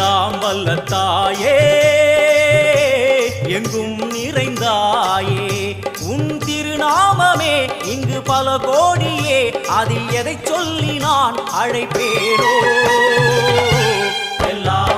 எல்லாம் வல்ல தாயே எங்கும் நிறைந்தாயே உன் திருநாமமே இங்கு பல கோடியே அதில் எதை சொல்லி நான் அழைப்பேனோ எல்லாம்